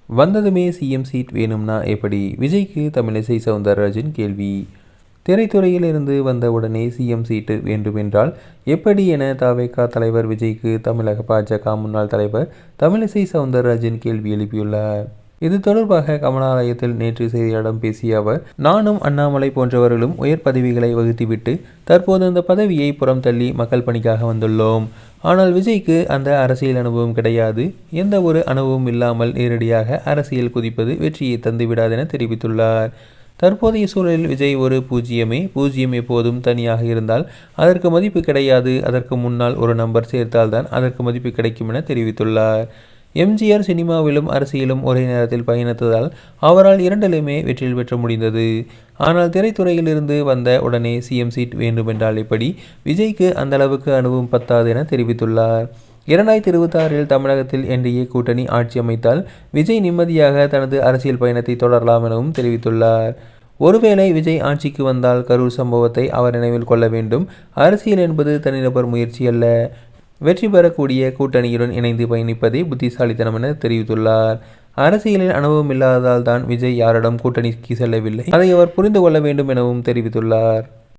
வந்ததுமே CM seat வேணும்னா எப்படி? விஜய்க்கு தமிழிசை சவுந்தரராஜன் கேள்வி. திரைத்துறையில் இருந்து வந்த உடனே சிஎம் சீட்டு வேண்டுமென்றால் எப்படி என தவேகா தலைவர் விஜய்க்கு தமிழக பாஜக முன்னாள் தலைவர் தமிழிசை சவுந்தரராஜன் கேள்வி எழுப்பியுள்ளார். இது தொடர்பாக கமலாலயத்தில் நேற்று செய்தியாளர்களிடம் பேசிய அவர், நானும் அண்ணாமலை போன்றவர்களும் உயர் பதவிகளை வகித்துவிட்டு தற்போது அந்த பதவியை புறம் தள்ளி மக்கள் பணிக்காக வந்துள்ளோம். ஆனால் விஜய்க்கு அந்த அரசியல் அனுபவம் கிடையாது. எந்த ஒரு அனுபவம் இல்லாமல் நேரடியாக அரசியல் குதிப்பது வெற்றியை தந்துவிடாது என தெரிவித்துள்ளார். தற்போதைய சூழலில் விஜய் ஒரு பூஜ்ஜியம் எப்போதும் தனியாக இருந்தால் அதற்கு மதிப்பு கிடையாது. அதற்கு முன்னால் ஒரு நம்பர் சேர்த்தால்தான் அதற்கு மதிப்பு கிடைக்கும் என தெரிவித்துள்ளார். எம்ஜிஆர் சினிமாவிலும் அரசியலும் ஒரே நேரத்தில் பயணித்ததால் அவரால் இரண்டிலுமே வெற்றியில் பெற்ற முடிந்தது. ஆனால் திரைத்துறையிலிருந்து வந்த உடனே சிஎம் சீட் வேண்டுமென்றால் எப்படி? விஜய்க்கு அந்த அளவுக்கு அனுபவம் பத்தாது என தெரிவித்துள்ளார். 2026 தமிழகத்தில் என்டிஏ கூட்டணி ஆட்சி அமைத்தால் விஜய் நிம்மதியாக தனது அரசியல் பயணத்தை தொடரலாம் எனவும் தெரிவித்துள்ளார். ஒருவேளை விஜய் ஆட்சிக்கு வந்தால் கரூர் சம்பவத்தை அவர் நினைவில் கொள்ள வேண்டும். அரசியல் என்பது தனிநபர் முயற்சி அல்ல. வெற்றி பெறக்கூடிய கூட்டணியுடன் இணைந்து பயணிப்பதே புத்திசாலித்தனம் என தெரிவித்துள்ளார். அரசியலில் அனுபவம் இல்லாததால் தான் விஜய் யாரிடம் கூட்டணிக்கு செல்லவில்லை. அதை அவர் புரிந்து கொள்ள வேண்டும் எனவும் தெரிவித்துள்ளார்.